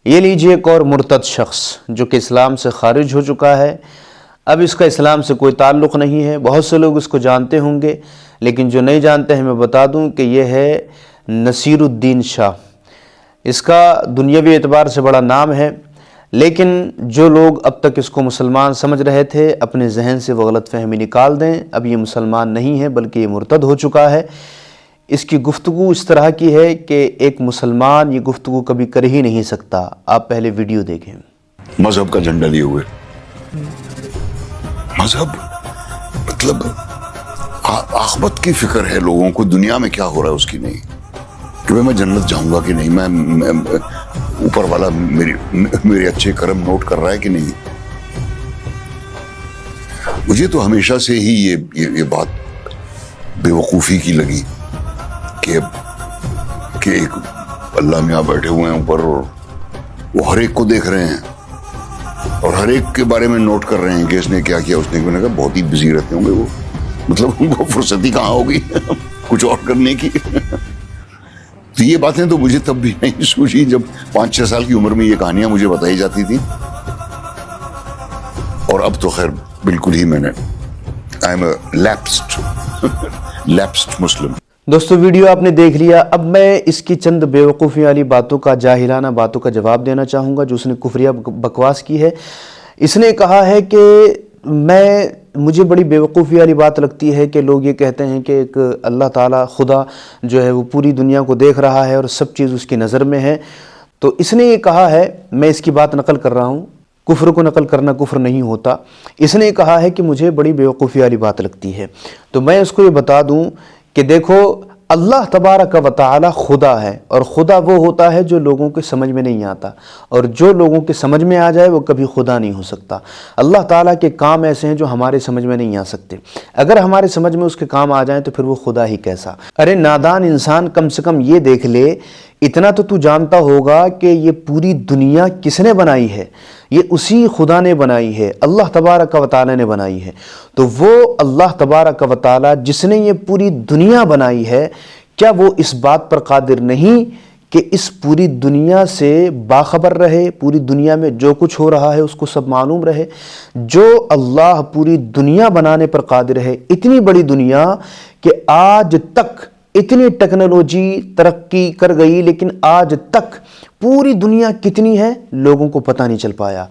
یہ لیجئے ایک اور مرتد شخص جو کہ اسلام سے خارج ہو چکا ہے، اب اس کا اسلام سے کوئی تعلق نہیں ہے۔ بہت سے لوگ اس کو جانتے ہوں گے، لیکن جو نہیں جانتے ہیں میں بتا دوں کہ یہ ہے نصیر الدین شاہ۔ اس کا دنیاوی اعتبار سے بڑا نام ہے، لیکن جو لوگ اب تک اس کو مسلمان سمجھ رہے تھے اپنے ذہن سے وہ غلط فہمی نکال دیں۔ اب یہ مسلمان نہیں ہے بلکہ یہ مرتد ہو چکا ہے۔ اس کی گفتگو اس طرح کی ہے کہ ایک مسلمان یہ گفتگو کبھی کر ہی نہیں سکتا۔ آپ پہلے ویڈیو دیکھیں۔ مذہب کا جھنڈا لیے ہوئے، مذہب مطلب آخرت کی فکر ہے لوگوں کو، دنیا میں کیا ہو رہا ہے اس کی نہیں، کہ میں جنت جاؤں گا کہ نہیں، میں اوپر والا میرے اچھے کرم نوٹ کر رہا ہے کہ نہیں۔ مجھے تو ہمیشہ سے ہی یہ بات بے وقوفی کی لگی کہ ایک اللہ میاں بیٹھے ہوئے ہیں اوپر اور وہ ہر ایک کو دیکھ رہے ہیں اور ہر ایک کے بارے میں نوٹ کر رہے ہیں کہ اس نے کیا کیا، اس نے کہا بہت ہی بزی رہتے ہوں گے وہ، مطلب ان کو فرصت ہی کہاں ہوگی کچھ اور کرنے کی۔ تو یہ باتیں تو مجھے تب بھی نہیں سوچی جب 5-6 سال کی عمر میں یہ کہانیاں مجھے بتائی جاتی تھی، اور اب تو خیر بالکل ہی میں نے آئی ایم اے لیپسڈ مسلم۔ دوستو ویڈیو آپ نے دیکھ لیا، اب میں اس کی چند بیوقوفی والی باتوں کا، جاہلانہ باتوں کا جواب دینا چاہوں گا جو اس نے کفریہ بکواس کی ہے۔ اس نے کہا ہے کہ مجھے بڑی بیوقوفی والی بات لگتی ہے کہ لوگ یہ کہتے ہیں کہ ایک اللہ تعالیٰ خدا جو ہے وہ پوری دنیا کو دیکھ رہا ہے اور سب چیز اس کی نظر میں ہے۔ تو اس نے یہ کہا ہے، میں اس کی بات نقل کر رہا ہوں، کفر کو نقل کرنا کفر نہیں ہوتا۔ اس نے کہا ہے کہ مجھے بڑی بیوقوفی والی بات لگتی ہے، تو میں اس کو یہ بتا دوں کہ دیکھو اللہ تبارک و تعالی خدا ہے، اور خدا وہ ہوتا ہے جو لوگوں کے سمجھ میں نہیں آتا، اور جو لوگوں کے سمجھ میں آ جائے وہ کبھی خدا نہیں ہو سکتا۔ اللہ تعالیٰ کے کام ایسے ہیں جو ہمارے سمجھ میں نہیں آ سکتے، اگر ہمارے سمجھ میں اس کے کام آ جائیں تو پھر وہ خدا ہی کیسا۔ ارے نادان انسان، کم سے کم یہ دیکھ لے، اتنا تو جانتا ہوگا کہ یہ پوری دنیا کس نے بنائی ہے؟ یہ اسی خدا نے بنائی ہے، اللہ تبارک و تعالی نے بنائی ہے۔ تو وہ اللہ تبارک و تعالی جس نے یہ پوری دنیا بنائی ہے، کیا وہ اس بات پر قادر نہیں کہ اس پوری دنیا سے باخبر رہے، پوری دنیا میں جو کچھ ہو رہا ہے اس کو سب معلوم رہے؟ جو اللہ پوری دنیا بنانے پر قادر ہے، اتنی بڑی دنیا کہ آج تک اتنی ٹیکنالوجی ترقی کر گئی، لیکن آج تک پوری دنیا کتنی ہے لوگوں کو پتہ نہیں چل پایا۔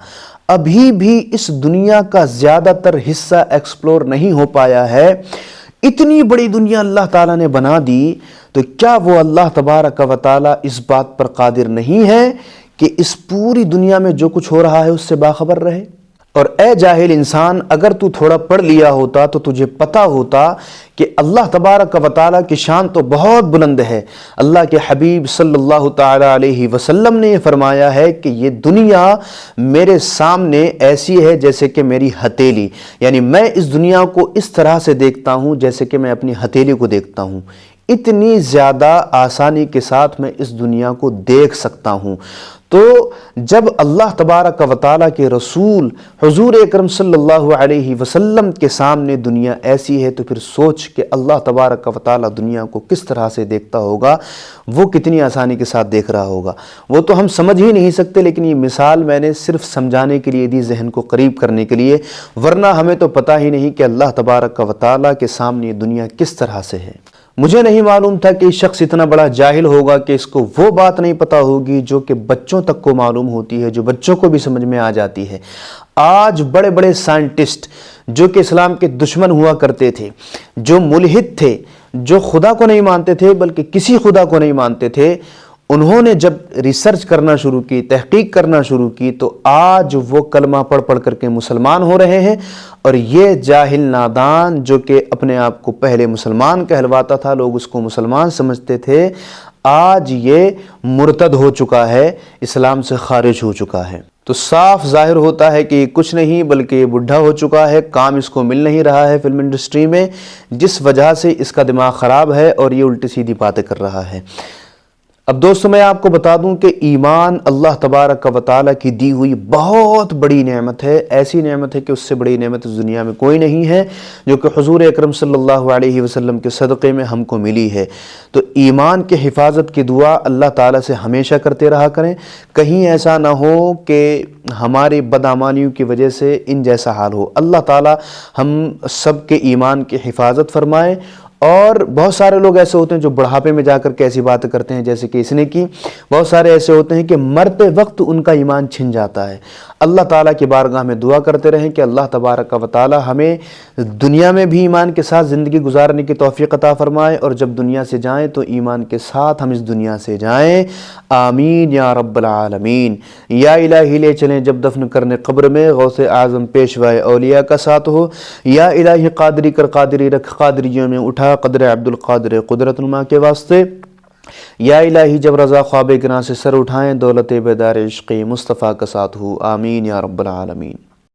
ابھی بھی اس دنیا کا زیادہ تر حصہ ایکسپلور نہیں ہو پایا ہے۔ اتنی بڑی دنیا اللہ تعالیٰ نے بنا دی، تو کیا وہ اللہ تبارک و تعالیٰ اس بات پر قادر نہیں ہے کہ اس پوری دنیا میں جو کچھ ہو رہا ہے اس سے باخبر رہے؟ اور اے جاہل انسان، اگر تو تھوڑا پڑھ لیا ہوتا تو تجھے پتہ ہوتا کہ اللہ تبارک و تعالیٰ کی شان تو بہت بلند ہے۔ اللہ کے حبیب صلی اللہ تعالیٰ علیہ وسلم نے یہ فرمایا ہے کہ یہ دنیا میرے سامنے ایسی ہے جیسے کہ میری ہتھیلی، یعنی میں اس دنیا کو اس طرح سے دیکھتا ہوں جیسے کہ میں اپنی ہتھیلی کو دیکھتا ہوں۔ اتنی زیادہ آسانی کے ساتھ میں اس دنیا کو دیکھ سکتا ہوں۔ تو جب اللہ تبارک و تعالیٰ کے رسول حضور اکرم صلی اللہ علیہ وسلم کے سامنے دنیا ایسی ہے، تو پھر سوچ کہ اللہ تبارک و تعالیٰ دنیا کو کس طرح سے دیکھتا ہوگا، وہ کتنی آسانی کے ساتھ دیکھ رہا ہوگا۔ وہ تو ہم سمجھ ہی نہیں سکتے، لیکن یہ مثال میں نے صرف سمجھانے کے لیے دی، ذہن کو قریب کرنے کے لیے، ورنہ ہمیں تو پتہ ہی نہیں کہ اللہ تبارک و تعالیٰ کے سامنے یہ دنیا کس طرح سے ہے۔ مجھے نہیں معلوم تھا کہ شخص اتنا بڑا جاہل ہوگا کہ اس کو وہ بات نہیں پتہ ہوگی جو کہ بچوں تک کو معلوم ہوتی ہے، جو بچوں کو بھی سمجھ میں آ جاتی ہے۔ آج بڑے بڑے سائنٹسٹ جو کہ اسلام کے دشمن ہوا کرتے تھے، جو ملحد تھے، جو خدا کو نہیں مانتے تھے بلکہ کسی خدا کو نہیں مانتے تھے، انہوں نے جب ریسرچ کرنا شروع کی، تحقیق کرنا شروع کی، تو آج وہ کلمہ پڑھ پڑھ کر کے مسلمان ہو رہے ہیں۔ اور یہ جاہل نادان جو کہ اپنے آپ کو پہلے مسلمان کہلواتا تھا، لوگ اس کو مسلمان سمجھتے تھے، آج یہ مرتد ہو چکا ہے، اسلام سے خارج ہو چکا ہے۔ تو صاف ظاہر ہوتا ہے کہ یہ کچھ نہیں بلکہ یہ بڈھا ہو چکا ہے، کام اس کو مل نہیں رہا ہے فلم انڈسٹری میں، جس وجہ سے اس کا دماغ خراب ہے اور یہ الٹی سیدھی باتیں کر رہا ہے۔ اب دوستو میں آپ کو بتا دوں کہ ایمان اللہ تبارک و تعالیٰ کی دی ہوئی بہت بڑی نعمت ہے، ایسی نعمت ہے کہ اس سے بڑی نعمت اس دنیا میں کوئی نہیں ہے، جو کہ حضور اکرم صلی اللہ علیہ وسلم کے صدقے میں ہم کو ملی ہے۔ تو ایمان کے حفاظت کی دعا اللہ تعالیٰ سے ہمیشہ کرتے رہا کریں، کہیں ایسا نہ ہو کہ ہماری بدعمالیوں کی وجہ سے ان جیسا حال ہو۔ اللہ تعالیٰ ہم سب کے ایمان کی حفاظت فرمائے۔ اور بہت سارے لوگ ایسے ہوتے ہیں جو بڑھاپے میں جا کر کے ایسی باتیں کرتے ہیں جیسے کہ اس نے کی، بہت سارے ایسے ہوتے ہیں کہ مرتے وقت ان کا ایمان چھن جاتا ہے۔ اللہ تعالیٰ کی بارگاہ میں دعا کرتے رہیں کہ اللہ تبارک و تعالیٰ ہمیں دنیا میں بھی ایمان کے ساتھ زندگی گزارنے کی توفیق عطا فرمائے، اور جب دنیا سے جائیں تو ایمان کے ساتھ ہم اس دنیا سے جائیں، آمین یا رب العالمین۔ یا الہی لے چلیں جب دفن کرنے قبر میں غوث اعظم پیشوائے اولیاء کا ساتھ ہو، یا الہی قادری کر قادری رکھ قادریوں میں اٹھا قدر عبد القادر قدرت نما کے واسطے، یا الہی جب رضا خواب گناہ سے سر اٹھائیں دولت بیدار عشق مصطفیٰ کا ساتھ ہو، آمین یا رب العالمین۔